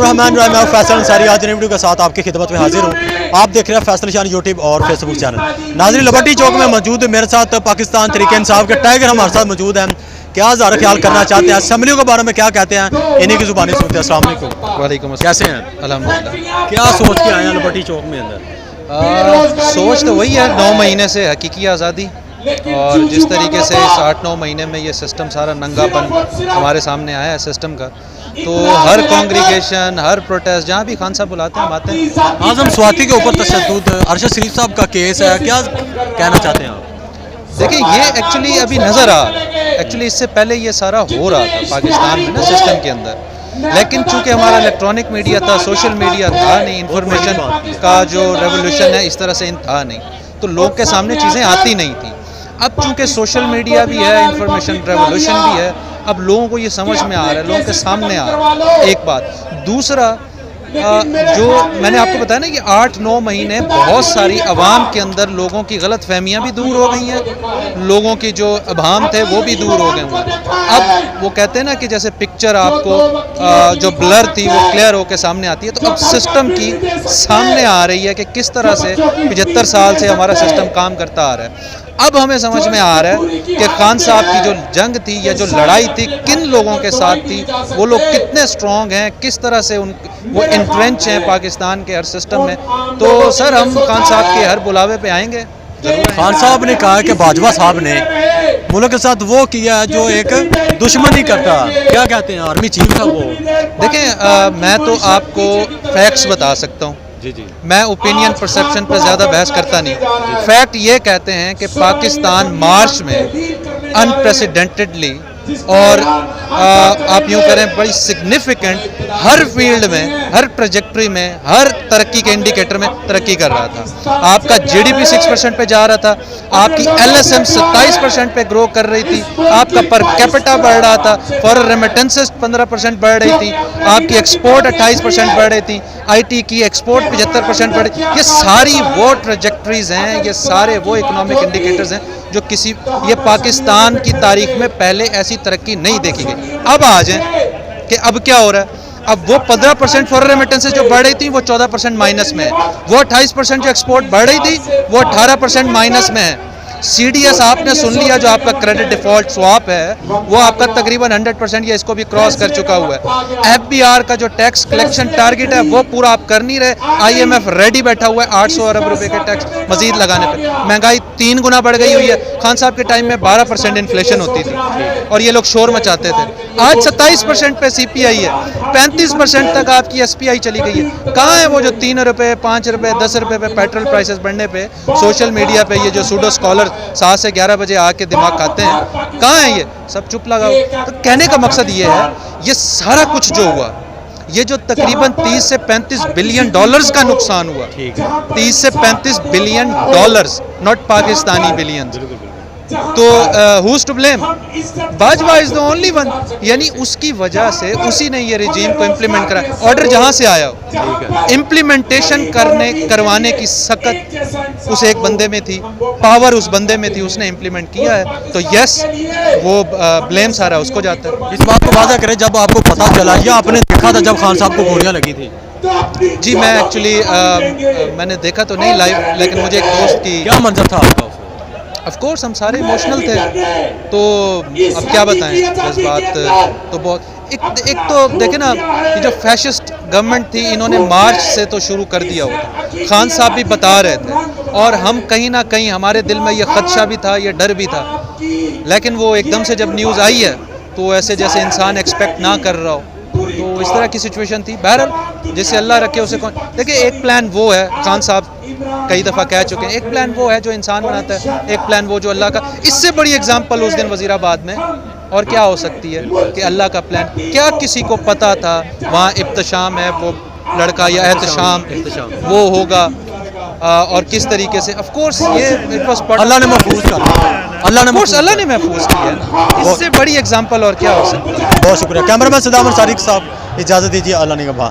रहमान राय, मैं फैसल अंसारी आज वीडियो के साथ आपकी खिदमत में हाजिर हूँ। आप देख रहे हैं फैसल शान यूट्यूब और फेसबुक चैनल। नाज़रीन, लिबर्टी चौक में मौजूद है मेरे साथ पाकिस्तान तहरीक इंसाफ के टाइगर हमारे साथ मौजूद हैं। क्या ज़ाहिर ख्याल करना चाहते हैं, असम्बलियों के बारे में क्या कहते हैं, इन्हीं की ज़ुबानी सुनते हैं। अस्सलाम वालेकुम। वालेकुम अस्सलाम। कैसे हैं? अल्हम्दुलिल्लाह। क्या सोच के आए हैं लिबर्टी चौक में अंदर? सोच तो वही है, 9 महीने से हकीकी आज़ादी, और जिस तरीके से इस 8-9 महीने में ये सिस्टम सारा नंगापन हमारे सामने आया है सिस्टम का, तो हर कांग्रीगेशन, हर प्रोटेस्ट जहाँ भी खान साहब बुलाते हैं हम आते हैं। आज़म स्वाति के ऊपर तशद्दुद, अरशद शरीफ साहब का केस है, क्या कहना चाहते हैं आप? देखिए, ये एक्चुअली अभी नज़र आ रहा है। एक्चुअली इससे पहले ये सारा हो रहा था पाकिस्तान में ना सिस्टम के अंदर, लेकिन चूंकि हमारा इलेक्ट्रॉनिक मीडिया था, सोशल मीडिया था नहीं, इंफॉर्मेशन का जो रेवोल्यूशन है इस तरह से था नहीं, तो लोग के सामने चीज़ें आती नहीं थी। अब चूंकि सोशल मीडिया भी है, इंफॉर्मेशन रेवोल्यूशन भी है, अब लोगों को ये समझ में आ रहा है, लोगों के सामने आ रहा है। एक बात। दूसरा, जो मैंने आपको बताया ना कि 8-9 महीने बहुत सारी आवाम के अंदर लोगों की गलत फहमियाँ भी दूर हो गई हैं, लोगों की जो अभाम थे वो भी दूर हो गए हुए। अब वो कहते हैं ना कि जैसे पिक्चर आपको जो ब्लर थी वो क्लियर होकर सामने आती है, तो अब सिस्टम की सामने आ रही है कि किस तरह से 75 साल से हमारा सिस्टम काम करता आ रहा है। अब हमें समझ में आ रहा है कि खान साहब की जो जंग थी या जो लड़ाई थी किन लोगों के साथ थी, वो लोग कितने स्ट्रॉन्ग हैं, किस तरह से वो इंट्रेंच हैं पाकिस्तान के हर सिस्टम में। तो सर, हम खान साहब के हर बुलावे पे आएंगे जरूर। खान साहब ने कहा कि बाजवा साहब ने मुल्क के साथ वो किया जो एक दुश्मनी करता, क्या कहते हैं, आर्मी चीफ था वो। देखें, मैं तो आपको फैक्ट्स बता सकता हूँ जी जी। मैं ओपिनियन परसेप्शन पर ज़्यादा बहस करता नहीं। फैक्ट ये कहते हैं कि पाकिस्तान मार्च में अनप्रेसिडेंटेडली और आप यूँ करें बड़ी सिग्निफिकेंट हर फील्ड में, हर ट्रैजेक्टरी में, हर तरक्की के इंडिकेटर में तरक्की कर रहा था। आपका जीडीपी 6% पे जा रहा था, आपकी एलएसएम 27% पे ग्रो कर रही थी, आपका पर कैपिटा बढ़ रहा था, फॉरेन रेमिटेंसेस 15% बढ़ रही थी, आपकी एक्सपोर्ट 28% बढ़ रही थी, आईटी की एक्सपोर्ट 75% बढ़ रही। ये सारी वो ट्रैजेक्टरीज हैं, ये सारे वो इकोनॉमिक इंडिकेटर्स हैं जो ये पाकिस्तान की तारीख में पहले ऐसी तरक्की नहीं देखी गई। अब आ जाए कि अब क्या हो रहा है। अब वो 15% फॉरेन रेमिटेंसेस जो बढ़ रही थी वो 14% माइनस में है, वो 28% जो एक्सपोर्ट बढ़ रही थी वो 18% माइनस में है। सीडीएस आपने सुन लिया, जो आपका क्रेडिट डिफॉल्ट स्वैप है वो आपका तकरीबन 100% या इसको भी क्रॉस कर चुका हुआ है। एफबीआर का जो टैक्स कलेक्शन टारगेट है वो पूरा आप कर नहीं रहे। आईएमएफ रेडी बैठा हुआ है 800 अरब रुपए के टैक्स मजीद लगाने पे। महंगाई 3 गुना बढ़ गई हुई है। खान साहब के टाइम में 12% इन्फ्लेशन होती थी और ये लोग शोर मचाते थे। आज 27% पे सीपीआई है, 35% तक आपकी एसपीआई चली गई है। कहाँ है वो जो 3 रुपये, 5 रुपये, 10 रुपये पे पेट्रोल प्राइसेस बढ़ने पे सोशल मीडिया पे ये जो सूडो स्कॉलर 7 से 11 बजे आके दिमाग खाते हैं, कहाँ है ये सब? चुप लगा हो। तो कहने का मकसद ये है, ये सारा कुछ जो हुआ, ये जो तकरीबन 30 से 35 बिलियन डॉलर्स का नुकसान हुआ, 30 से 35 billion dollars, not Pakistani billion. तो who's to blame? Bajwa is the only one. यानी उसकी वजह से उसी ने ये रिजीम को इम्प्लीमेंट करा। ऑर्डर जहाँ से आया हो, इम्प्लीमेंटेशन करवाने की सकत उस एक बंदे में थी, पावर उस बंदे में थी, उसने इम्प्लीमेंट किया है। तो यस, वो ब्लेम सारा उसको जाता है। इस बात को वाज़ा करें, जब आपको पता चला या आपने देखा था जब खान साहब को गोलियां लगी थी? जी, मैं एक्चुअली मैंने देखा तो नहीं लाइव, लेकिन मुझे एक दोस्त की। क्या मंजर था आपका? ऑफ कोर्स हम सारे इमोशनल थे, तो अब क्या बताएं, जज्बात तो बहुत। एक तो देखे ना, ये जो फैशिस्ट गवर्नमेंट थी, इन्होंने मार्च से तो शुरू कर दिया हुआ। खान साहब भी बता रहे थे और हम कहीं ना कहीं हमारे दिल में ये खदशा भी था, ये डर भी था, लेकिन वो एकदम से जब न्यूज़ आई है तो ऐसे जैसे इंसान एक्सपेक्ट ना कर रहा हो, तो इस तरह की सिचुएशन थी। बहरहाल जिसे अल्लाह रखे उसे कौन। देखिए, एक प्लान वो है, खान साहब कई दफ़ा कह चुके हैं, एक प्लान वो है जो इंसान बनाता है, एक प्लान वो जो अल्लाह का। इससे बड़ी एग्जांपल उस दिन वज़ीराबाद में और क्या हो सकती है कि अल्लाह का प्लान। क्या किसी को पता था वहाँ इब्तिशाम है वो लड़का, या एहतशाम वो होगा, और किस तरीके से? ऑफ कोर्स ये अल्लाह ने महफूज कर, अल्लाह ने महफूज किया। इससे बड़ी एग्जांपल और क्या हो सकती है? बहुत शुक्रिया। कैमरामैन सदाम अंसारी साहब, इजाज़त दीजिए। अल्लाह निगहबान।